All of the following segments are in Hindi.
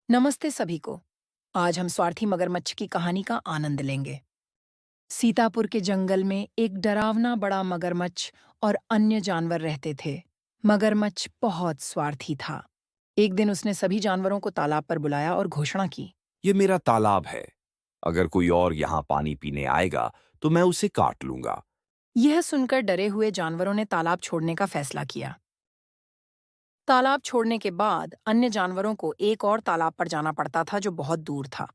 नमस्ते सभी को। आज हम स्वार्थी मगरमच्छ की कहानी का आनंद लेंगे। सीतापुर के जंगल में एक डरावना बड़ा मगरमच्छ और अन्य जानवर रहते थे। मगरमच्छ बहुत स्वार्थी था। एक दिन उसने सभी जानवरों को तालाब पर बुलाया और घोषणा की। ये मेरा तालाब है। अगर कोई और यहाँ पानी पीने आएगा तो मैं उसे काट लूंगा। यह सुनकर डरे हुए जानवरों ने तालाब छोड़ने का फैसला किया। तालाब छोड़ने के बाद अन्य जानवरों को एक और तालाब पर जाना पड़ता था जो बहुत दूर था।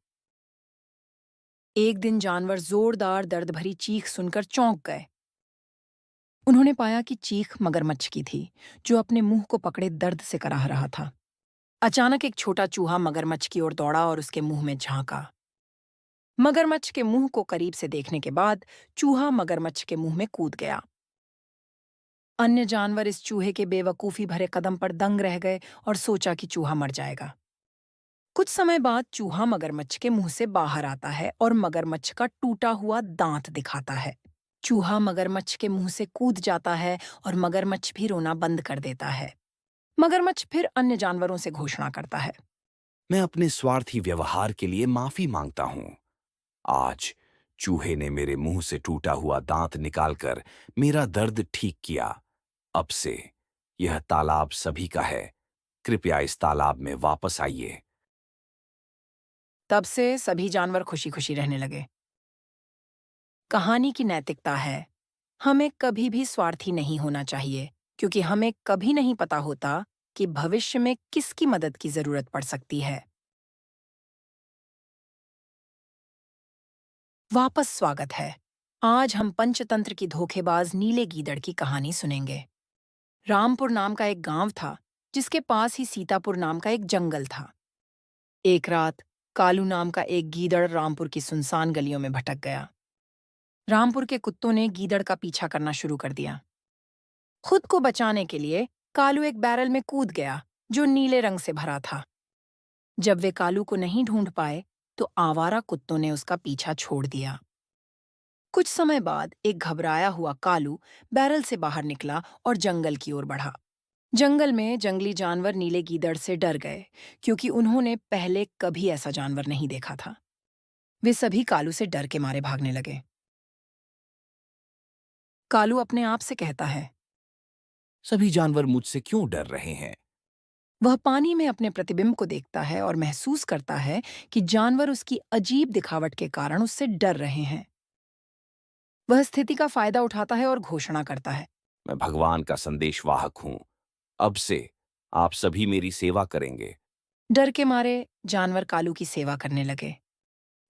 एक दिन जानवर जोरदार दर्द भरी चीख सुनकर चौंक गए। उन्होंने पाया कि चीख मगरमच्छ की थी, जो अपने मुंह को पकड़े दर्द से कराह रहा था। अचानक एक छोटा चूहा मगरमच्छ की ओर दौड़ा और उसके मुंह में झांका। मगरमच्छ के मुंह को करीब से देखने के बाद चूहा मगरमच्छ के मुंह में कूद गया। अन्य जानवर इस चूहे के बेवकूफी भरे कदम पर दंग रह गए और सोचा कि चूहा मर जाएगा। कुछ समय बाद चूहा मगरमच्छ के मुंह से बाहर आता है और मगरमच्छ का टूटा हुआ दांत दिखाता है। चूहा मगरमच्छ के मुंह से कूद जाता है और मगरमच्छ भी रोना बंद कर देता है। मगरमच्छ फिर अन्य जानवरों से घोषणा करता है। मैं अपने स्वार्थी व्यवहार के लिए माफी मांगता हूँ। आज चूहे ने मेरे मुंह से टूटा हुआ दांत निकालकर मेरा दर्द ठीक किया। अब से यह तालाब सभी का है। कृपया इस तालाब में वापस आइए। तब से सभी जानवर खुशी खुशी रहने लगे। कहानी की नैतिकता है, हमें कभी भी स्वार्थी नहीं होना चाहिए, क्योंकि हमें कभी नहीं पता होता कि भविष्य में किसकी मदद की जरूरत पड़ सकती है। वापस स्वागत है। आज हम पंचतंत्र की धोखेबाज नीले गीदड़ की कहानी सुनेंगे। रामपुर नाम का एक गांव था, जिसके पास ही सीतापुर नाम का एक जंगल था। एक रात कालू नाम का एक गीदड़ रामपुर की सुनसान गलियों में भटक गया। रामपुर के कुत्तों ने गीदड़ का पीछा करना शुरू कर दिया। खुद को बचाने के लिए कालू एक बैरल में कूद गया, जो नीले रंग से भरा था। जब वे कालू को नहीं ढूंढ पाए, तो आवारा कुत्तों ने उसका पीछा छोड़ दिया। कुछ समय बाद एक घबराया हुआ कालू बैरल से बाहर निकला और जंगल की ओर बढ़ा। जंगल में जंगली जानवर नीले गीदड़ से डर गए, क्योंकि उन्होंने पहले कभी ऐसा जानवर नहीं देखा था। वे सभी कालू से डर के मारे भागने लगे। कालू अपने आप से कहता है। सभी जानवर मुझसे क्यों डर रहे हैं? वह पानी में अपने प्रतिबिंब को देखता है और महसूस करता है कि जानवर उसकी अजीब दिखावट के कारण उससे डर रहे हैं। वह स्थिति का फायदा उठाता है और घोषणा करता है। मैं भगवान का संदेशवाहक हूँ। अब से आप सभी मेरी सेवा करेंगे। डर के मारे जानवर कालू की सेवा करने लगे।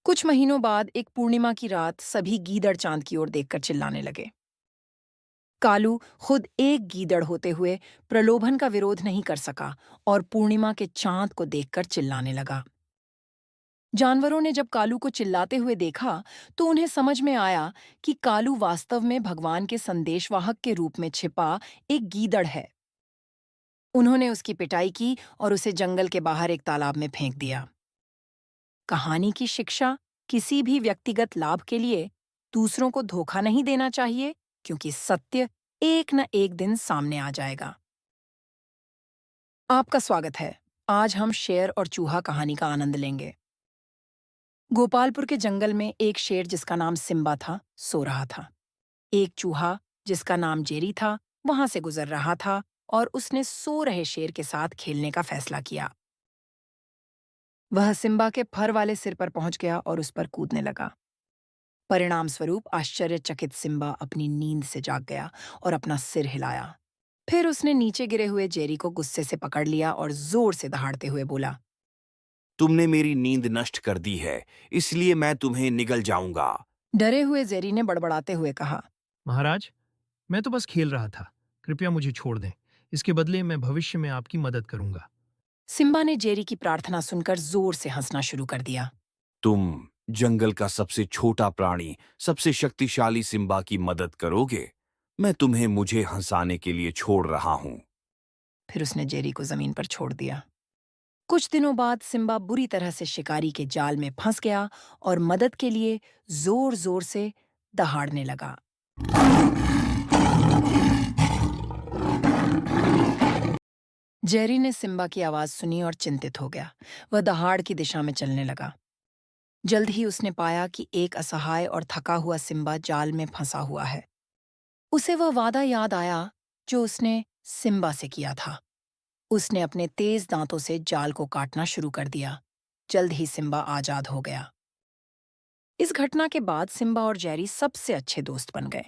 कुछ महीनों बाद एक पूर्णिमा की रात सभी गीदड़ चांद की ओर देखकर चिल्लाने लगे। कालू खुद एक गीदड़ होते हुए प्रलोभन का विरोध नहीं कर सका और पूर्णिमा के चांद को देखकर चिल्लाने लगा। जानवरों ने जब कालू को चिल्लाते हुए देखा, तो उन्हें समझ में आया कि कालू वास्तव में भगवान के संदेशवाहक के रूप में छिपा एक गीदड़ है। उन्होंने उसकी पिटाई की और उसे जंगल के बाहर एक तालाब में फेंक दिया। कहानी की शिक्षा, किसी भी व्यक्तिगत लाभ के लिए दूसरों को धोखा नहीं देना चाहिए, क्योंकि सत्य एक न एक दिन सामने आ जाएगा। आपका स्वागत है। आज हम शेर और चूहा कहानी का आनंद लेंगे। गोपालपुर के जंगल में एक शेर जिसका नाम सिम्बा था, सो रहा था। एक चूहा जिसका नाम जेरी था, वहां से गुजर रहा था और उसने सो रहे शेर के साथ खेलने का फैसला किया। वह सिम्बा के फर वाले सिर पर पहुंच गया और उस पर कूदने लगा। परिणाम स्वरूप आश्चर्यचकित सिम्बा अपनी नींद से जाग गया और अपना सिर हिलाया। फिर उसने नीचे गिरे हुए जेरी को गुस्से से पकड़ लिया और जोर से दहाड़ते हुए बोला। तुमने मेरी नींद नष्ट कर दी है, इसलिए मैं तुम्हें निगल जाऊंगा। डरे हुए जेरी ने बड़बड़ाते हुए कहा। महाराज, मैं तो बस खेल रहा था। कृपया मुझे छोड़ दें। इसके बदले मैं भविष्य में आपकी मदद करूंगा। सिम्बा ने जेरी की प्रार्थना सुनकर जोर से हंसना शुरू कर दिया। तुम जंगल का सबसे छोटा प्राणी, सबसे शक्तिशाली सिम्बा की मदद करोगे? मैं तुम्हें मुझे हंसाने के लिए छोड़ रहा हूं। फिर उसने जेरी को जमीन पर छोड़ दिया। कुछ दिनों बाद सिम्बा बुरी तरह से शिकारी के जाल में फंस गया और मदद के लिए जोर जोर से दहाड़ने लगा। जेरी ने सिम्बा की आवाज सुनी और चिंतित हो गया। वह दहाड़ की दिशा में चलने लगा। जल्द ही उसने पाया कि एक असहाय और थका हुआ सिम्बा जाल में फंसा हुआ है। उसे वह वादा याद आया जो उसने सिम्बा से किया था। उसने अपने तेज दांतों से जाल को काटना शुरू कर दिया। जल्द ही सिम्बा आजाद हो गया। इस घटना के बाद सिम्बा और जेरी सबसे अच्छे दोस्त बन गए।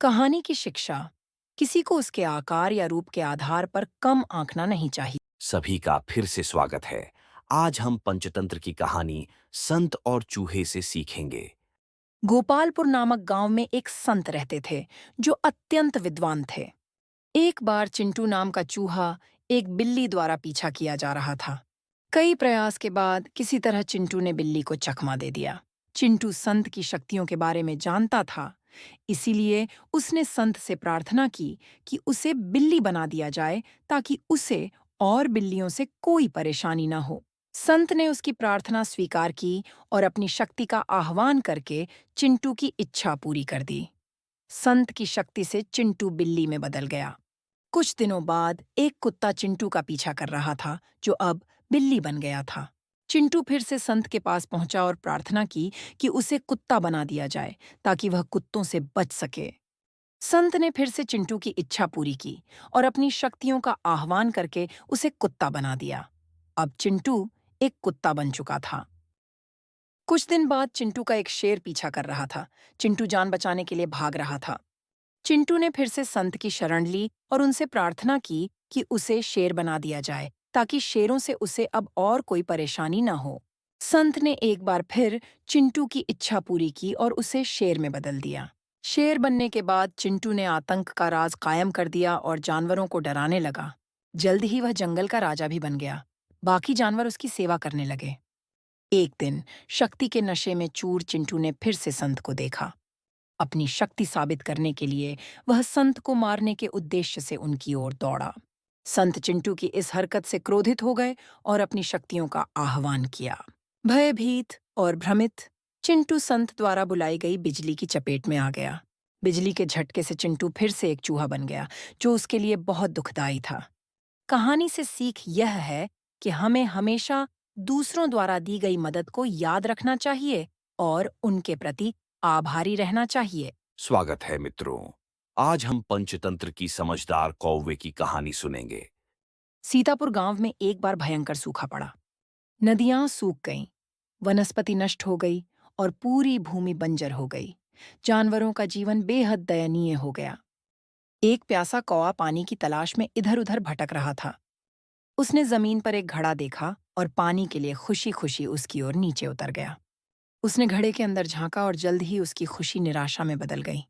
कहानी की शिक्षा: किसी को उसके आकार या रूप के आधार पर कम आंकना नहीं चाहिए। सभी का फिर से स्वागत है। आज हम पंचतंत्र की कहानी संत और चूहे से सीखेंगे। गोपालपुर नामक गांव में एक संत रहते थे जो अत्यंत विद्वान थे। एक बार चिंटू नाम का चूहा एक बिल्ली द्वारा पीछा किया जा रहा था। कई प्रयास के बाद किसी तरह चिंटू ने बिल्ली को चकमा दे दिया। चिंटू संत की शक्तियों के बारे में जानता था, इसीलिए उसने संत से प्रार्थना की कि उसे बिल्ली बना दिया जाए ताकि उसे और बिल्लियों से कोई परेशानी न हो। संत ने उसकी प्रार्थना स्वीकार की और अपनी शक्ति का आह्वान करके चिंटू की इच्छा पूरी कर दी। संत की शक्ति से चिंटू बिल्ली में बदल गया। कुछ दिनों बाद एक कुत्ता चिंटू का पीछा कर रहा था, जो अब बिल्ली बन गया था। चिंटू फिर से संत के पास पहुंचा और प्रार्थना की कि उसे कुत्ता बना दिया जाए ताकि वह कुत्तों से बच सके। संत ने फिर से चिंटू की इच्छा पूरी की और अपनी शक्तियों का आह्वान करके उसे कुत्ता बना दिया। अब चिंटू एक कुत्ता बन चुका था। कुछ दिन बाद चिंटू का एक शेर पीछा कर रहा था। चिंटू जान बचाने के लिए भाग रहा था। चिंटू ने फिर से संत की शरण ली और उनसे प्रार्थना की कि उसे शेर बना दिया जाए ताकि शेरों से उसे अब और कोई परेशानी न हो। संत ने एक बार फिर चिंटू की इच्छा पूरी की और उसे शेर में बदल दिया। शेर बनने के बाद चिंटू ने आतंक का राज कायम कर दिया और जानवरों को डराने लगा। जल्द ही वह जंगल का राजा भी बन गया। बाकी जानवर उसकी सेवा करने लगे। एक दिन शक्ति के नशे में चूर चिंटू ने फिर से संत को देखा। अपनी शक्ति साबित करने के लिए वह संत को मारने के उद्देश्य से उनकी ओर दौड़ा। संत चिंटू की इस हरकत से क्रोधित हो गए और अपनी शक्तियों का आह्वान किया। भयभीत और भ्रमित चिंटू संत द्वारा बुलाई गई बिजली की चपेट में आ गया। बिजली के झटके से चिंटू फिर से एक चूहा बन गया, जो उसके लिए बहुत दुखदाई था। कहानी से सीख यह है कि हमें हमेशा दूसरों द्वारा दी गई मदद को याद रखना चाहिए और उनके प्रति आभारी रहना चाहिए। स्वागत है मित्रों। आज हम पंचतंत्र की समझदार कौवे की कहानी सुनेंगे। सीतापुर गांव में एक बार भयंकर सूखा पड़ा। नदियां सूख गईं, वनस्पति नष्ट हो गई और पूरी भूमि बंजर हो गई। जानवरों का जीवन बेहद दयनीय हो गया। एक प्यासा कौवा पानी की तलाश में इधर-उधर भटक रहा था। उसने जमीन पर एक घड़ा देखा और पानी के लिए खुशी-खुशी उसकी ओर नीचे उतर गया। उसने घड़े के अंदर झांका और जल्द ही उसकी खुशी निराशा में बदल गई।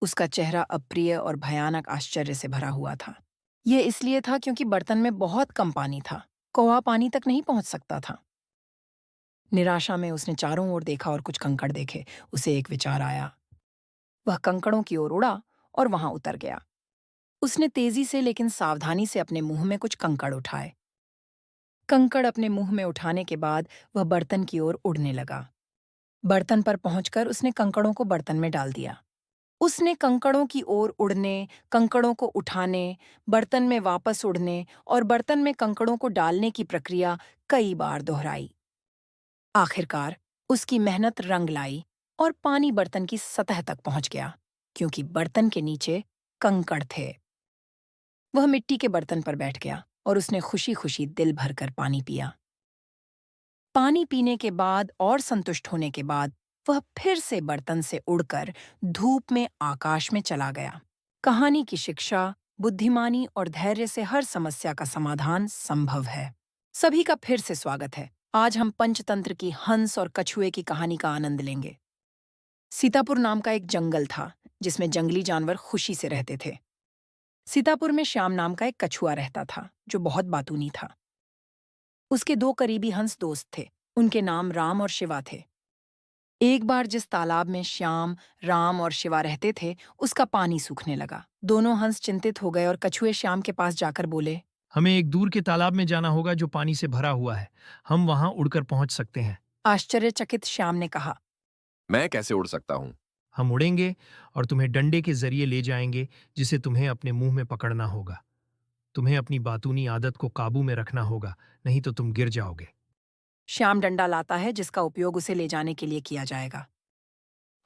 उसका चेहरा अप्रिय और भयानक आश्चर्य से भरा हुआ था। यह इसलिए था क्योंकि बर्तन में बहुत कम पानी था। कौवा पानी तक नहीं पहुंच सकता था। निराशा में उसने चारों ओर देखा और कुछ कंकड़ देखे। उसे एक विचार आया। वह कंकड़ों की ओर उड़ा और वहां उतर गया। उसने तेजी से लेकिन सावधानी से अपने मुंह में कुछ कंकड़ उठाए। कंकड़ अपने मुंह में उठाने के बाद वह बर्तन की ओर उड़ने लगा। बर्तन पर पहुंचकर उसने कंकड़ों को बर्तन में डाल दिया। उसने कंकड़ों की ओर उड़ने, कंकड़ों को उठाने, बर्तन में वापस उड़ने और बर्तन में कंकड़ों को डालने की प्रक्रिया कई बार दोहराई। आखिरकार उसकी मेहनत रंग लाई और पानी बर्तन की सतह तक पहुंच गया, क्योंकि बर्तन के नीचे कंकड़ थे। वह मिट्टी के बर्तन पर बैठ गया और उसने खुशी-खुशी दिल भरकर पानी पिया। पानी पीने के बाद और संतुष्ट होने के बाद वह फिर से बर्तन से उड़कर धूप में आकाश में चला गया। कहानी की शिक्षा: बुद्धिमानी और धैर्य से हर समस्या का समाधान संभव है। सभी का फिर से स्वागत है। आज हम पंचतंत्र की हंस और कछुए की कहानी का आनंद लेंगे। सीतापुर नाम का एक जंगल था, जिसमें जंगली जानवर खुशी से रहते थे। सीतापुर में श्याम नाम का एक कछुआ रहता था, जो बहुत बातूनी था। उसके दो करीबी हंस दोस्त थे। उनके नाम राम और शिवा थे। एक बार जिस तालाब में श्याम, राम और शिवा रहते थे, उसका पानी सूखने लगा। दोनों हंस चिंतित हो गए और कछुए श्याम के पास जाकर बोले, हमें एक दूर के तालाब में जाना होगा जो पानी से भरा हुआ है। हम वहां उड़कर पहुंच सकते हैं। आश्चर्यचकित श्याम ने कहा, मैं कैसे उड़ सकता हूँ? हम उड़ेंगे और तुम्हें डंडे के जरिए ले जाएंगे, जिसे तुम्हें अपने मुंह में पकड़ना होगा। तुम्हें अपनी बातूनी आदत को काबू में रखना होगा, नहीं तो तुम गिर जाओगे। श्याम डंडा लाता है जिसका उपयोग उसे ले जाने के लिए किया जाएगा।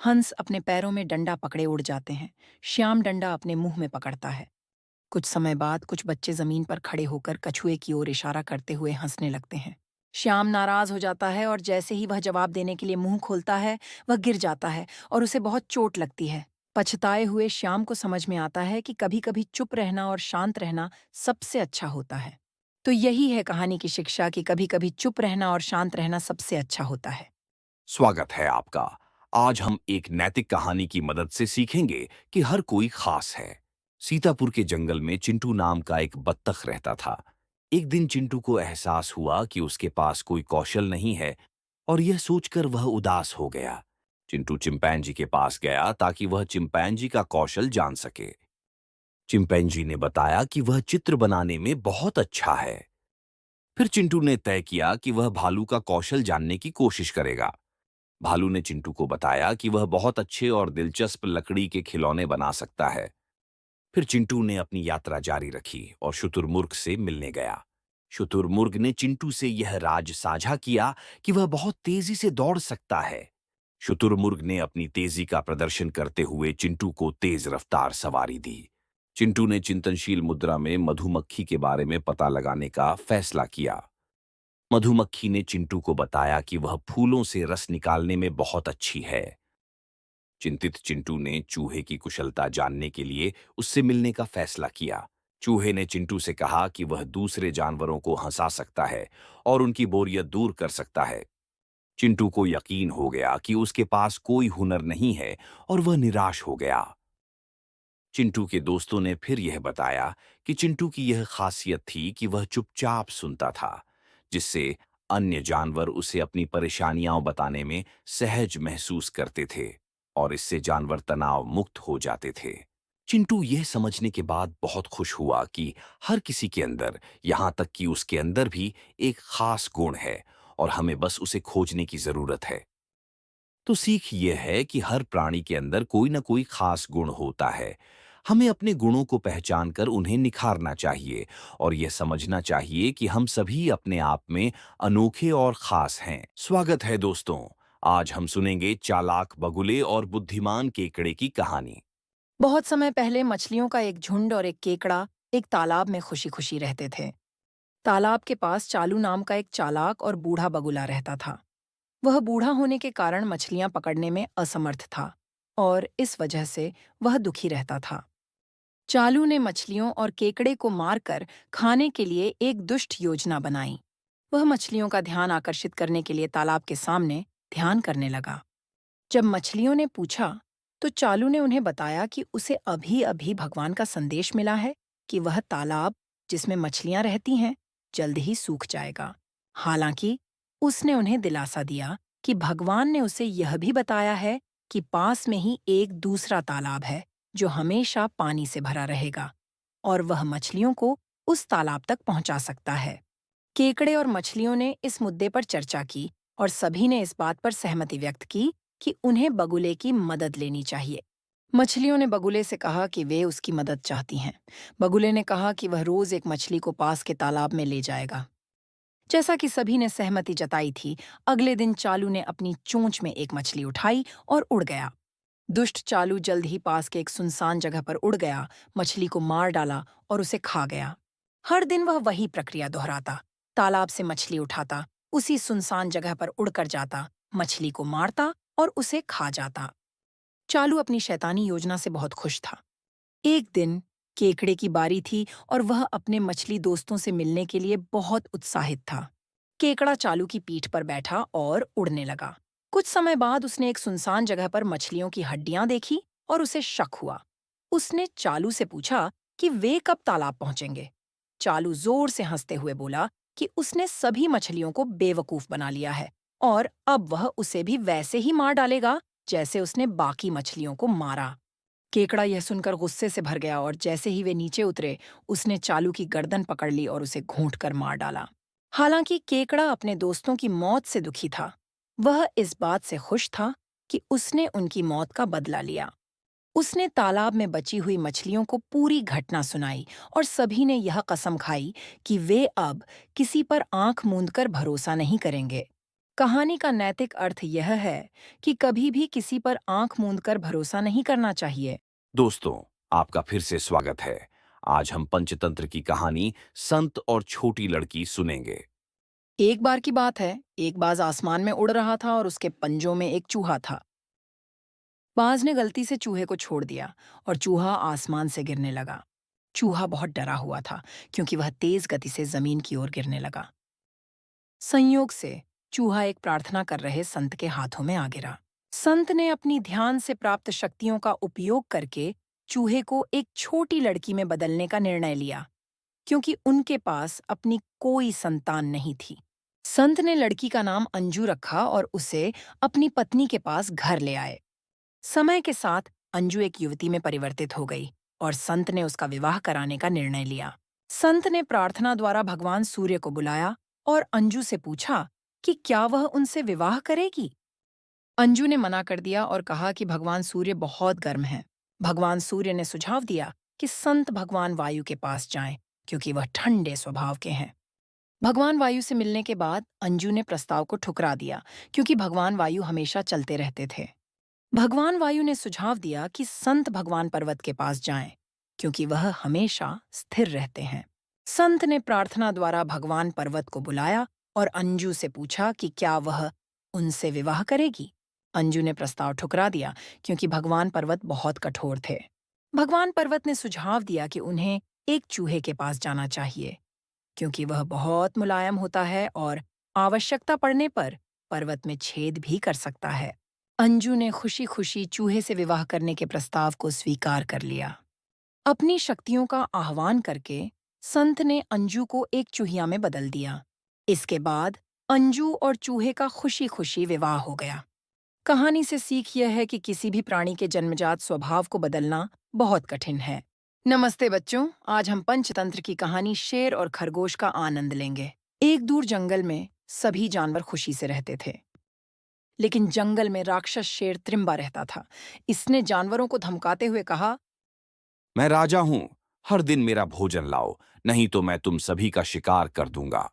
हंस अपने पैरों में डंडा पकड़े उड़ जाते हैं। श्याम डंडा अपने मुंह में पकड़ता है। कुछ समय बाद कुछ बच्चे जमीन पर खड़े होकर कछुए की ओर इशारा करते हुए हंसने लगते हैं। श्याम नाराज हो जाता है और जैसे ही वह जवाब देने के लिए मुंह खोलता है, वह गिर जाता है और उसे बहुत चोट लगती है। पछताए हुए श्याम को समझ में आता है कि कभी-कभी चुप रहना और शांत रहना सबसे अच्छा होता है। तो यही है कहानी की शिक्षा कि कभी-कभी चुप रहना और शांत रहना सबसे अच्छा होता है। स्वागत है आपका। आज हम एक नैतिक कहानी की मदद से सीखेंगे कि हर कोई खास है। सीतापुर के जंगल में चिंटू नाम का एक बत्तख रहता था। एक दिन चिंटू को एहसास हुआ कि उसके पास कोई कौशल नहीं है और यह सोचकर वह उदास हो गया। चिंटू चिंपैंजी के पास गया ताकि वह चिंपैंजी का कौशल जान सके। चिंपैंजी ने बताया कि वह चित्र बनाने में बहुत अच्छा है। फिर चिंटू ने तय किया कि वह भालू का कौशल जानने की कोशिश करेगा। भालू ने चिंटू को बताया कि वह बहुत अच्छे और दिलचस्प लकड़ी के खिलौने बना सकता है। फिर चिंटू ने अपनी यात्रा जारी रखी और शुतुरमुर्ग से मिलने गया। शुतुरमुर्ग ने चिंटू से यह राज साझा किया कि वह बहुत तेजी से दौड़ सकता है। शुतुरमुर्ग ने अपनी तेजी का प्रदर्शन करते हुए चिंटू को तेज रफ्तार सवारी दी। चिंटू ने चिंतनशील मुद्रा में मधुमक्खी के बारे में पता लगाने का फैसला किया। मधुमक्खी ने चिंटू को बताया कि वह फूलों से रस निकालने में बहुत अच्छी है। चिंतित चिंटू ने चूहे की कुशलता जानने के लिए उससे मिलने का फैसला किया। चूहे ने चिंटू से कहा कि वह दूसरे जानवरों को हंसा सकता है और उनकी बोरियत दूर कर सकता है। चिंटू को यकीन हो गया कि उसके पास कोई हुनर नहीं है और वह निराश हो गया। चिंटू के दोस्तों ने फिर यह बताया कि चिंटू की यह खासियत थी कि वह चुपचाप सुनता था, जिससे अन्य जानवर उसे अपनी परेशानियां बताने में सहज महसूस करते थे और इससे जानवर तनाव मुक्त हो जाते थे। चिंटू यह समझने के बाद बहुत खुश हुआ कि हर किसी के अंदर, यहाँ तक कि उसके अंदर भी एक खास गुण है और हमें बस उसे खोजने की जरूरत है। तो सीख ये है कि हर प्राणी के अंदर कोई ना कोई खास गुण होता है। हमें अपने गुणों को पहचान कर उन्हें निखारना चाहिए और यह समझना चाहिए कि हम सभी अपने आप में अनोखे और खास हैं। स्वागत है दोस्तों। आज हम सुनेंगे चालाक बगुले और बुद्धिमान केकड़े की कहानी। बहुत समय पहले मछलियों का एक झुंड और एक केकड़ा एक तालाब में खुशी-खुशी रहते थे। तालाब के पास चालू नाम का एक चालाक और बूढ़ा बगुला रहता था। वह बूढ़ा होने के कारण मछलियां पकड़ने में असमर्थ था और इस वजह से वह दुखी रहता था। चालू ने मछलियों और केकड़े को मारकर खाने के लिए एक दुष्ट योजना बनाई। वह मछलियों का ध्यान आकर्षित करने के लिए तालाब के सामने ध्यान करने लगा। जब मछलियों ने पूछा, तो चालू ने उन्हें बताया कि उसे अभी-अभी भगवान का संदेश मिला है कि वह तालाब जिसमें मछलियां रहती हैं, जल्द ही सूख जाएगा। हालांकि उसने उन्हें दिलासा दिया कि भगवान ने उसे यह भी बताया है कि पास में ही एक दूसरा तालाब है जो हमेशा पानी से भरा रहेगा और वह मछलियों को उस तालाब तक पहुंचा सकता है। केकड़े और मछलियों ने इस मुद्दे पर चर्चा की और सभी ने इस बात पर सहमति व्यक्त की कि उन्हें बगुले की मदद लेनी चाहिए। मछलियों ने बगुले से कहा कि वे उसकी मदद चाहती हैं। बगुले ने कहा कि वह रोज एक मछली को पास के तालाब में ले जाएगा। जैसा कि सभी ने सहमति जताई थी, अगले दिन चालू ने अपनी चोंच में एक मछली उठाई और उड़ गया। दुष्ट चालू जल्द ही पास के एक सुनसान जगह पर उड़ गया, मछली को मार डाला और उसे खा गया। हर दिन वह वही प्रक्रिया दोहराता। तालाब से मछली उठाता, उसी सुनसान जगह पर उड़कर जाता, मछली को मारता और उसे खा जाता। चालू अपनी शैतानी योजना से बहुत खुश था। एक दिन केकड़े की बारी थी और वह अपने मछली दोस्तों से मिलने के लिए बहुत उत्साहित था। केकड़ा चालू की पीठ पर बैठा और उड़ने लगा। कुछ समय बाद उसने एक सुनसान जगह पर मछलियों की हड्डियां देखी और उसे शक हुआ। उसने चालू से पूछा कि वे कब तालाब पहुंचेंगे। चालू जोर से हंसते हुए बोला कि उसने सभी मछलियों को बेवकूफ बना लिया है और अब वह उसे भी वैसे ही मार डालेगा जैसे उसने बाकी मछलियों को मारा। केकड़ा यह सुनकर गुस्से से भर गया और जैसे ही वे नीचे उतरे, उसने चालू की गर्दन पकड़ ली और उसे घूंट कर मार डाला। हालांकि केकड़ा अपने दोस्तों की मौत से दुखी था, वह इस बात से खुश था कि उसने उनकी मौत का बदला लिया। उसने तालाब में बची हुई मछलियों को पूरी घटना सुनाई और सभी ने यह कसम खाई कि वे अब किसी पर आंख मूंदकर भरोसा नहीं करेंगे। कहानी का नैतिक अर्थ यह है कि कभी भी किसी पर आंख मूंदकर भरोसा नहीं करना चाहिए। दोस्तों, आपका फिर से स्वागत है। आज हम पंचतंत्र की कहानी संत और छोटी लड़की सुनेंगे। एक बार की बात है, एक बाज आसमान में उड़ रहा था और उसके पंजों में एक चूहा था। बाज ने गलती से चूहे को छोड़ दिया और चूहा आसमान से गिरने लगा। चूहा बहुत डरा हुआ था क्योंकि वह तेज गति से जमीन की ओर गिरने लगा। संयोग से चूहा एक प्रार्थना कर रहे संत के हाथों में आ गिरा। संत ने अपनी ध्यान से प्राप्त शक्तियों का उपयोग करके चूहे को एक छोटी लड़की में बदलने का निर्णय लिया, क्योंकि उनके पास अपनी कोई संतान नहीं थी। संत ने लड़की का नाम अंजू रखा और उसे अपनी पत्नी के पास घर ले आए। समय के साथ अंजू एक युवती में परिवर्तित हो गई और संत ने उसका विवाह कराने का निर्णय लिया। संत ने प्रार्थना द्वारा भगवान सूर्य को बुलाया और अंजू से पूछा कि क्या वह उनसे विवाह करेगी। अंजू ने मना कर दिया और कहा कि भगवान सूर्य बहुत गर्म हैं। भगवान सूर्य ने सुझाव दिया कि संत भगवान वायु के पास जाएं, क्योंकि वह ठंडे स्वभाव के हैं। भगवान वायु से मिलने के बाद अंजू ने प्रस्ताव को ठुकरा दिया, क्योंकि भगवान वायु हमेशा चलते रहते थे। भगवान वायु ने सुझाव दिया कि संत भगवान पर्वत के पास जाएं, क्योंकि वह हमेशा स्थिर रहते हैं। संत ने प्रार्थना द्वारा भगवान पर्वत को बुलाया और अंजू से पूछा कि क्या वह उनसे विवाह करेगी। अंजू ने प्रस्ताव ठुकरा दिया, क्योंकि भगवान पर्वत बहुत कठोर थे। भगवान पर्वत ने सुझाव दिया कि उन्हें एक चूहे के पास जाना चाहिए, क्योंकि वह बहुत मुलायम होता है और आवश्यकता पड़ने पर पर्वत में छेद भी कर सकता है। अंजू ने खुशी खुशी चूहे से विवाह करने के प्रस्ताव को स्वीकार कर लिया। अपनी शक्तियों का आह्वान करके संत ने अंजू को एक चूहिया में बदल दिया। इसके बाद अंजू और चूहे का खुशी खुशी विवाह हो गया। कहानी से सीख यह है कि किसी भी प्राणी के जन्मजात स्वभाव को बदलना बहुत कठिन है। नमस्ते बच्चों, आज हम पंचतंत्र की कहानी शेर और खरगोश का आनंद लेंगे। एक दूर जंगल में सभी जानवर खुशी से रहते थे, लेकिन जंगल में राक्षस शेर त्रिम्बा रहता था। इसने जानवरों को धमकाते हुए कहा, मैं राजा हूं, हर दिन मेरा भोजन लाओ, नहीं तो मैं तुम सभी का शिकार कर दूंगा।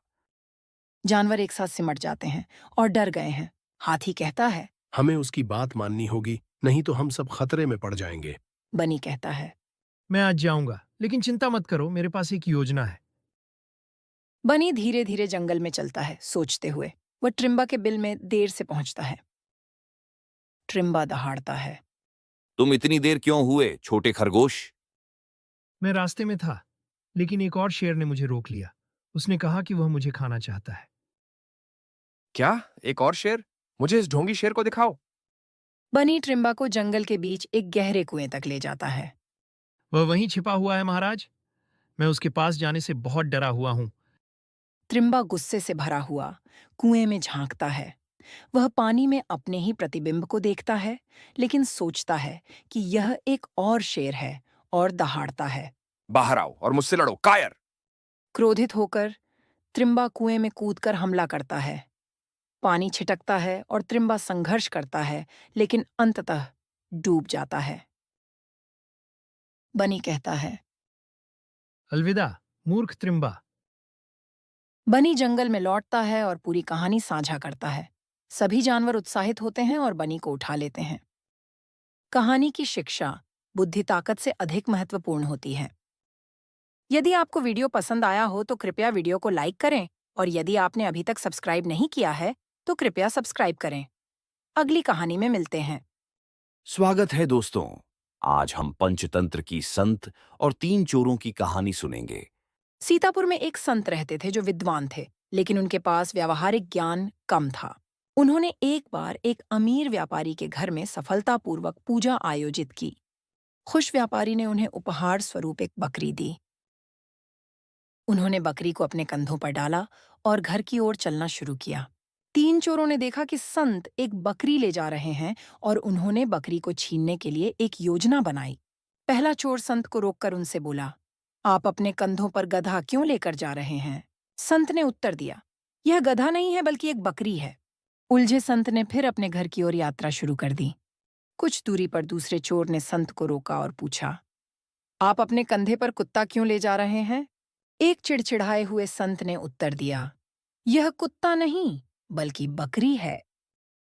जानवर एक साथ सिमट जाते हैं और डर गए हैं। हाथी कहता है, हमें उसकी बात माननी होगी, नहीं तो हम सब खतरे में पड़ जाएंगे। बनी कहता है। मैं आज जाऊंगा, लेकिन चिंता मत करो, मेरे पास एक योजना है। बनी धीरे धीरे जंगल में चलता है, सोचते हुए। वह ट्रिम्बा के बिल में देर से पहुंचता है। ट्रिम्बा दहाड़ता है, तुम इतनी देर क्यों हुए, छोटे खरगोश? मैं रास्ते में था, लेकिन एक और शेर ने मुझे रोक लिया। उसने कहा कि वह मुझे खाना चाहता है। क्या? एक और शेर? मुझे इस ढोंगी शेर को दिखाओ। बनी ट्रिम्बा को जंगल के बीच एक गहरे कुएं तक ले जाता है। वह वहीं छिपा हुआ है महाराज। मैं उसके पास जाने से बहुत डरा हुआ हूं। त्रिम्बा गुस्से से भरा हुआ कुएं में झांकता है। वह पानी में अपने ही प्रतिबिंब को देखता है, लेकिन सोचता है कि यह एक और शेर है और दहाड़ता है। बाहर आओ और मुझसे लड़ो, कायर! क्रोधित होकर त्रिम्बा कुएं में कूदकर हमला करता है। पानी छिटकता है और त्रिम्बा संघर्ष करता है, लेकिन अंततः डूब जाता है। बनी कहता है, अलविदा मूर्ख त्रिम्बा। बनी जंगल में लौटता है और पूरी कहानी साझा करता है। सभी जानवर उत्साहित होते हैं और बनी को उठा लेते हैं। कहानी की शिक्षा बुद्धि ताकत से अधिक महत्वपूर्ण होती है। यदि आपको वीडियो पसंद आया हो तो कृपया वीडियो को लाइक करें, और यदि आपने अभी तक सब्सक्राइब नहीं किया है तो कृपया सब्सक्राइब करें। अगली कहानी में मिलते हैं। स्वागत है दोस्तों। आज हम पंचतंत्र की संत और 3 चोरों की कहानी सुनेंगे। सीतापुर में एक संत रहते थे जो विद्वान थे, लेकिन उनके पास व्यावहारिक ज्ञान कम था। उन्होंने एक बार एक अमीर व्यापारी के घर में सफलतापूर्वक पूजा आयोजित की। खुश व्यापारी ने उन्हें उपहार स्वरूप एक बकरी दी। उन्होंने बकरी को अपने कंधों पर डाला और घर की ओर चलना शुरू किया। 3 चोरों ने देखा कि संत एक बकरी ले जा रहे हैं और उन्होंने बकरी को छीनने के लिए एक योजना बनाई। पहला चोर संत को रोककर उनसे बोला, आप अपने कंधों पर गधा क्यों लेकर जा रहे हैं? संत ने उत्तर दिया, यह गधा नहीं है बल्कि एक बकरी है। उलझे संत ने फिर अपने घर की ओर यात्रा शुरू कर दी। कुछ दूरी पर दूसरे चोर ने संत को रोका और पूछा, आप अपने कंधे पर कुत्ता क्यों ले जा रहे हैं? एक चिड़चिड़ाए हुए संत ने उत्तर दिया, यह कुत्ता नहीं, बल्कि बकरी है।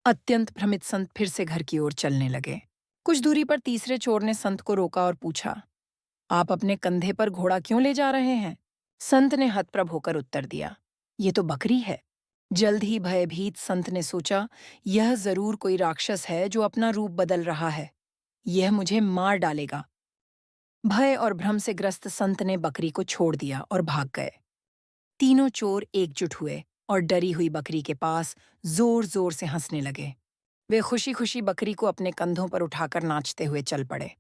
अत्यंत भ्रमित संत फिर से घर की ओर चलने लगे। कुछ दूरी पर तीसरे चोर ने संत को रोका और पूछा, आप अपने कंधे पर घोड़ा क्यों ले जा रहे हैं? संत ने हतप्रभ होकर उत्तर दिया, ये तो बकरी है। जल्द ही भयभीत संत ने सोचा, यह जरूर कोई राक्षस है जो अपना रूप बदल रहा है। यह मुझे मार डालेगा। भय और भ्रम से ग्रस्त संत ने बकरी को छोड़ दिया और भाग गए। तीनों चोर एकजुट हुए और डरी हुई बकरी के पास जोर जोर से हंसने लगे। वे खुशी खुशी बकरी को अपने कंधों पर उठाकर नाचते हुए चल पड़े।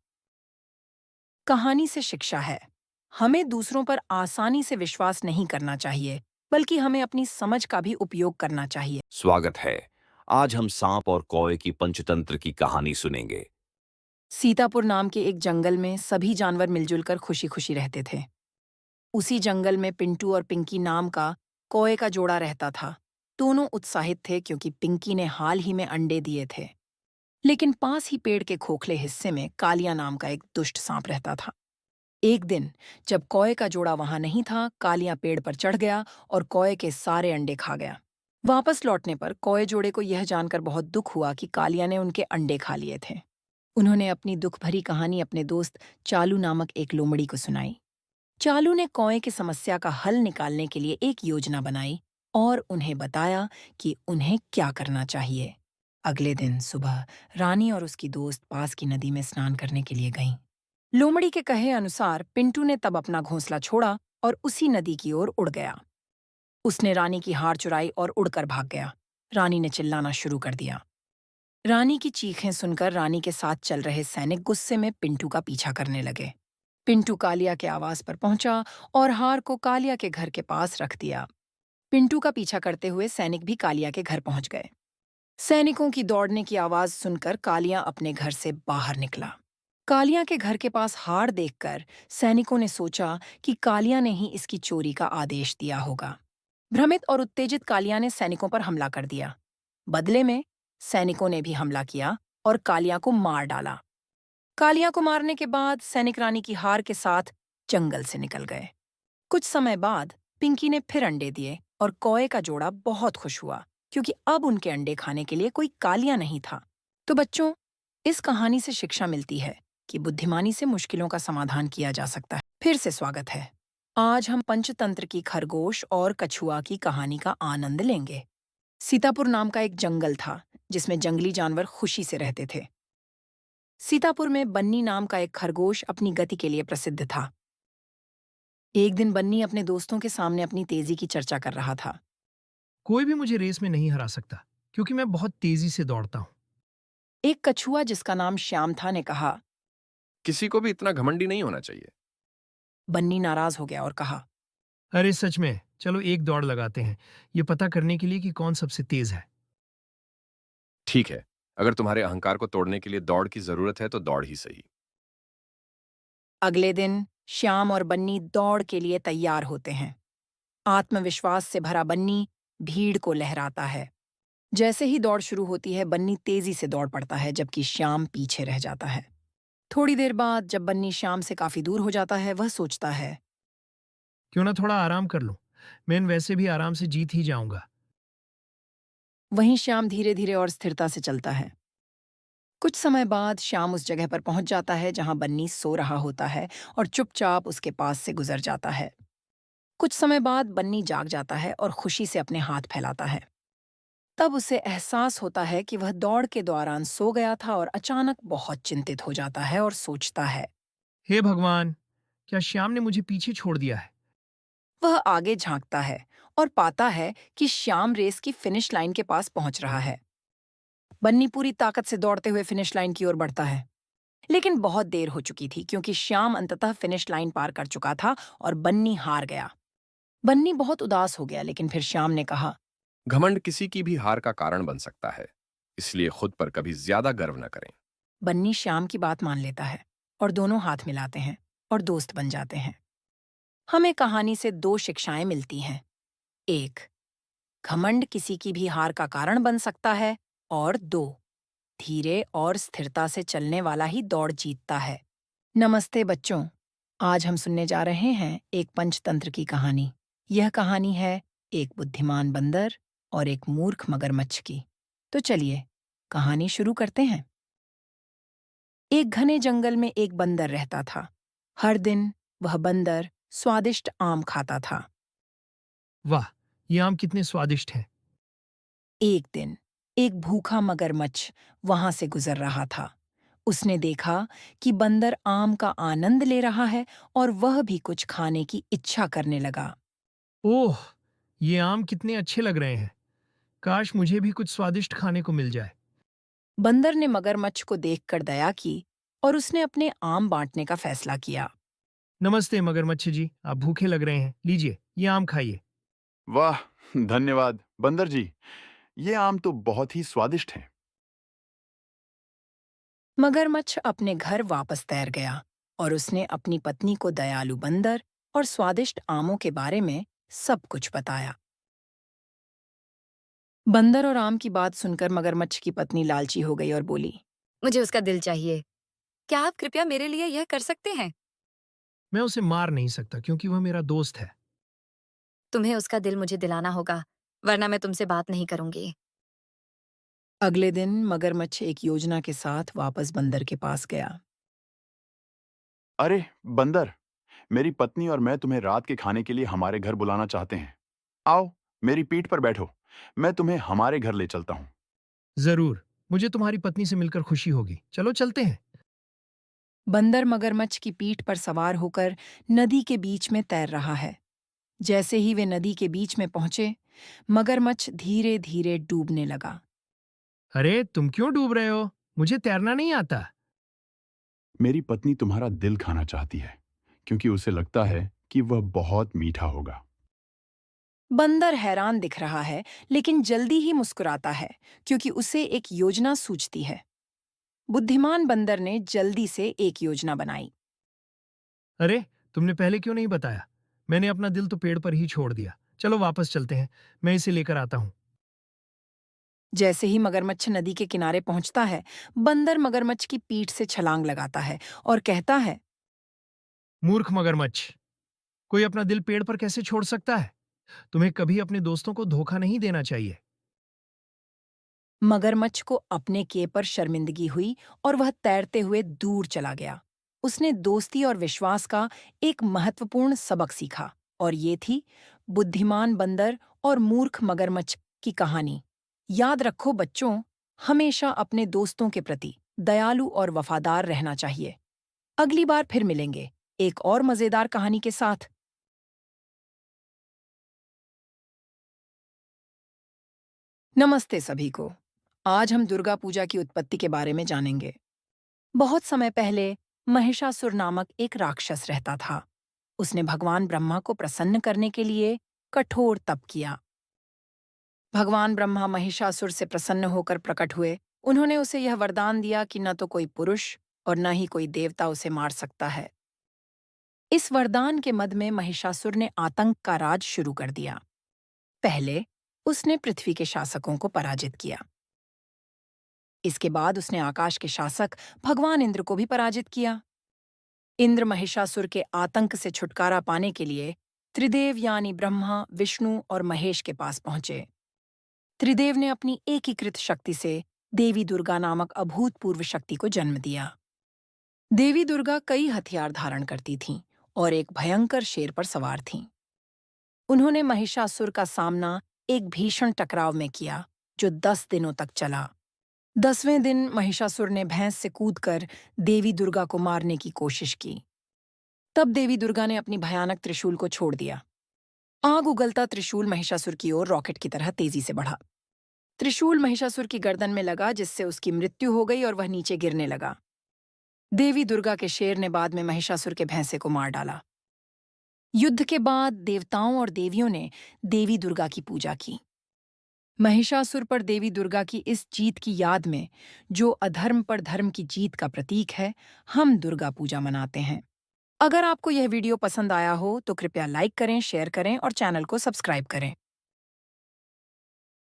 कहानी से शिक्षा है, हमें दूसरों पर आसानी से विश्वास नहीं करना चाहिए, बल्कि हमें अपनी समझ का भी उपयोग करना चाहिए। स्वागत है। आज हम सांप और कौवे की पंचतंत्र की कहानी सुनेंगे। सीतापुर नाम के एक जंगल में सभी जानवर मिलजुल कर खुशी खुशी रहते थे। उसी जंगल में पिंटू और पिंकी नाम का कौए का जोड़ा रहता था। दोनों उत्साहित थे क्योंकि पिंकी ने हाल ही में अंडे दिए थे। लेकिन पास ही पेड़ के खोखले हिस्से में कालिया नाम का एक दुष्ट सांप रहता था। एक दिन जब कौए का जोड़ा वहां नहीं था, कालिया पेड़ पर चढ़ गया और कौए के सारे अंडे खा गया। वापस लौटने पर कौए जोड़े को यह जानकर बहुत दुख हुआ कि कालिया ने उनके अंडे खा लिए थे। उन्होंने अपनी दुख भरी कहानी अपने दोस्त चालू नामक एक लोमड़ी को सुनाई। चालू ने कौए की समस्या का हल निकालने के लिए एक योजना बनाई और उन्हें बताया कि उन्हें क्या करना चाहिए। अगले दिन सुबह रानी और उसकी दोस्त पास की नदी में स्नान करने के लिए गईं। लोमड़ी के कहे अनुसार पिंटू ने तब अपना घोंसला छोड़ा और उसी नदी की ओर उड़ गया। उसने रानी की हार चुराई और उड़कर भाग गया। रानी ने चिल्लाना शुरू कर दिया। रानी की चीखें सुनकर रानी के साथ चल रहे सैनिक गुस्से में पिंटू का पीछा करने लगे। पिंटू कालिया के आवास पर पहुंचा और हार को कालिया के घर के पास रख दिया। पिंटू का पीछा करते हुए सैनिक भी कालिया के घर पहुंच गए। सैनिकों की दौड़ने की आवाज सुनकर कालिया अपने घर से बाहर निकला। कालिया के घर के पास हार देखकर सैनिकों ने सोचा कि कालिया ने ही इसकी चोरी का आदेश दिया होगा। भ्रमित और उत्तेजित कालिया ने सैनिकों पर हमला कर दिया। बदले में सैनिकों ने भी हमला किया और कालिया को मार डाला। कालिया को मारने के बाद सैनिक रानी की हार के साथ जंगल से निकल गए। कुछ समय बाद पिंकी ने फिर अंडे दिए और कौए का जोड़ा बहुत खुश हुआ क्योंकि अब उनके अंडे खाने के लिए कोई कालिया नहीं था। तो बच्चों, इस कहानी से शिक्षा मिलती है कि बुद्धिमानी से मुश्किलों का समाधान किया जा सकता है। फिर से स्वागत है। आज हम पंचतंत्र की खरगोश और कछुआ की कहानी का आनंद लेंगे। सीतापुर नाम का एक जंगल था जिसमें जंगली जानवर खुशी से रहते थे। सीतापुर में बन्नी नाम का एक खरगोश अपनी गति के लिए प्रसिद्ध था। एक दिन बन्नी अपने दोस्तों के सामने अपनी तेजी की चर्चा कर रहा था। कोई भी मुझे रेस में नहीं हरा सकता क्योंकि मैं बहुत तेजी से दौड़ता हूँ। एक कछुआ जिसका नाम श्याम था ने कहा। किसी को भी इतना घमंडी नहीं होना चाहिए। बन्नी नाराज हो गया और कहा, अरे सच में, चलो एक दौड़ लगाते हैं, ये पता करने के लिए कि कौन सबसे तेज है। ठीक है, अगर तुम्हारे अहंकार को तोड़ने के लिए दौड़ की जरूरत है तो दौड़ ही सही। अगले दिन श्याम और बन्नी दौड़ के लिए तैयार होते हैं। आत्मविश्वास से भरा बन्नी भीड़ को लहराता है। जैसे ही दौड़ शुरू होती है, बन्नी तेजी से दौड़ पड़ता है जबकि श्याम पीछे रह जाता है। थोड़ी देर बाद जब बन्नी श्याम से काफी दूर हो जाता है, वह सोचता है, क्यों ना थोड़ा आराम कर लूं, मैं वैसे भी आराम से जीत ही जाऊंगा। वहीं श्याम धीरे धीरे और स्थिरता से चलता है। कुछ समय बाद श्याम उस जगह पर पहुंच जाता है जहां बन्नी सो रहा होता है और चुपचाप उसके पास से गुजर जाता है। कुछ समय बाद बन्नी जाग जाता है और खुशी से अपने हाथ फैलाता है। तब उसे एहसास होता है कि वह दौड़ के दौरान सो गया था और अचानक बहुत चिंतित हो जाता है और सोचता है। हे भगवान, क्या श्याम ने मुझे पीछे छोड़ दिया है? वह आगे झांकता है और पाता है कि श्याम रेस की फिनिश लाइन के पास पहुंच रहा है। बन्नी पूरी ताकत से दौड़ते हुए फिनिश लाइन की ओर बढ़ता है, लेकिन बहुत देर हो चुकी थी क्योंकि श्याम अंततः फिनिश लाइन पार कर चुका था और बन्नी हार गया। बन्नी बहुत उदास हो गया, लेकिन फिर श्याम ने कहा, घमंड किसी की भी हार का कारण बन सकता है, इसलिए खुद पर कभी ज्यादा गर्व न करें। बन्नी श्याम की बात मान लेता है और दोनों हाथ मिलाते हैं और दोस्त बन जाते हैं। हमें कहानी से 2 शिक्षाएं मिलती हैं। 1, घमंड किसी की भी हार का कारण बन सकता है और 2, धीरे और स्थिरता से चलने वाला ही दौड़ जीतता है। नमस्ते बच्चों, आज हम सुनने जा रहे हैं एक पंचतंत्र की कहानी। यह कहानी है एक बुद्धिमान बंदर और एक मूर्ख मगरमच्छ की। तो चलिए कहानी शुरू करते हैं। एक घने जंगल में एक बंदर रहता था। हर दिन वह बंदर स्वादिष्ट आम खाता था। वाह, ये आम कितने स्वादिष्ट हैं। एक दिन एक भूखा मगरमच्छ वहां से गुजर रहा था। उसने देखा कि बंदर आम का आनंद ले रहा है और वह भी कुछ खाने की इच्छा करने लगा। ओह, ये आम कितने अच्छे लग रहे हैं। काश मुझे भी कुछ स्वादिष्ट खाने को मिल जाए। बंदर ने मगरमच्छ को देखकर दया की और उसने अपने आम बांटने का फैसला किया। नमस्ते मगरमच्छ जी, आप भूखे लग रहे हैं। लीजिए, ये आम खाइए। वाह, धन्यवाद बंदर जी। ये आम तो बहुत ही स्वादिष्ट हैं। मगरमच्छ अपने घर वापस तैर गया और उसने अपनी पत्नी को दयालु बंदर और स्वादिष्ट आमों के बारे में सब कुछ बताया। बंदर और आम की बात सुनकर मगरमच्छ की पत्नी लालची हो गई और बोली, मुझे उसका दिल चाहिए। क्या आप कृपया मेरे लिए यह कर सकते हैं? मैं उसे मार नहीं सकता क्योंकि वह मेरा दोस्त है। तुम्हें उसका दिल मुझे दिलाना होगा, वरना मैं तुमसे बात नहीं करूंगी। अगले दिन मगरमच्छ एक योजना के साथ वापस बंदर के पास गया। अरे बंदर, मेरी पत्नी और मैं तुम्हें रात के खाने के लिए हमारे घर बुलाना चाहते हैं। आओ, मेरी पीठ पर बैठो, मैं तुम्हें हमारे घर ले चलता हूँ। जरूर, मुझे तुम्हारी पत्नी से मिलकर खुशी होगी। चलो चलते हैं। बंदर मगरमच्छ की पीठ पर सवार होकर नदी के बीच में तैर रहा है। जैसे ही वे नदी के बीच में पहुंचे, मगरमच्छ धीरे धीरे डूबने लगा। अरे, तुम क्यों डूब रहे हो? मुझे तैरना नहीं आता। मेरी पत्नी तुम्हारा दिल खाना चाहती है, क्योंकि उसे लगता है कि वह बहुत मीठा होगा। बंदर हैरान दिख रहा है, लेकिन जल्दी ही मुस्कुराता है क्योंकि उसे एक योजना सूझती है। बुद्धिमान बंदर ने जल्दी से एक योजना बनाई। अरे, तुमने पहले क्यों नहीं बताया? मैंने अपना दिल तो पेड़ पर ही छोड़ दिया। चलो वापस चलते हैं, मैं इसे लेकर आता हूँ। जैसे ही मगरमच्छ नदी के किनारे पहुंचता है, बंदर मगरमच्छ की पीठ से छलांग लगाता है और कहता है, मूर्ख मगरमच्छ, कोई अपना दिल पेड़ पर कैसे छोड़ सकता है? तुम्हें कभी अपने दोस्तों को धोखा नहीं देना चाहिए। मगरमच्छ को अपने किए पर शर्मिंदगी हुई और वह तैरते हुए दूर चला गया। उसने दोस्ती और विश्वास का एक महत्वपूर्ण सबक सीखा और ये थी बुद्धिमान बंदर और मूर्ख मगरमच्छ की कहानी। याद रखो बच्चों, हमेशा अपने दोस्तों के प्रति दयालु और वफादार रहना चाहिए। अगली बार फिर मिलेंगे एक और मजेदार कहानी के साथ। नमस्ते सभी को। आज हम दुर्गा पूजा की उत्पत्ति के बारे में जानेंगे। बहुत समय पहले महिषासुर नामक एक राक्षस रहता था। उसने भगवान ब्रह्मा को प्रसन्न करने के लिए कठोर तप किया। भगवान ब्रह्मा महिषासुर से प्रसन्न होकर प्रकट हुए। उन्होंने उसे यह वरदान दिया कि न तो कोई पुरुष और न ही कोई देवता उसे मार सकता है। इस वरदान के मद में महिषासुर ने आतंक का राज शुरू कर दिया। पहले उसने पृथ्वी के शासकों को पराजित किया। इसके बाद उसने आकाश के शासक भगवान इंद्र को भी पराजित किया। इंद्र महिषासुर के आतंक से छुटकारा पाने के लिए त्रिदेव यानी ब्रह्मा, विष्णु और महेश के पास पहुंचे। त्रिदेव ने अपनी एकीकृत शक्ति से देवी दुर्गा नामक अभूतपूर्व शक्ति को जन्म दिया। देवी दुर्गा कई हथियार धारण करती थीं और एक भयंकर शेर पर सवार थीं। उन्होंने महिषासुर का सामना एक भीषण टकराव में किया जो 10 दिनों तक चला। 10वें दिन महिषासुर ने भैंस से कूदकर देवी दुर्गा को मारने की कोशिश की। तब देवी दुर्गा ने अपनी भयानक त्रिशूल को छोड़ दिया। आग उगलता त्रिशूल महिषासुर की ओर रॉकेट की तरह तेजी से बढ़ा। त्रिशूल महिषासुर की गर्दन में लगा, जिससे उसकी मृत्यु हो गई और वह नीचे गिरने लगा। देवी दुर्गा के शेर ने बाद में महिषासुर के भैंसे को मार डाला। युद्ध के बाद देवताओं और देवियों ने देवी दुर्गा की पूजा की। महिषासुर पर देवी दुर्गा की इस जीत की याद में, जो अधर्म पर धर्म की जीत का प्रतीक है, हम दुर्गा पूजा मनाते हैं। अगर आपको यह वीडियो पसंद आया हो तो कृपया लाइक करें, शेयर करें और चैनल को सब्सक्राइब करें।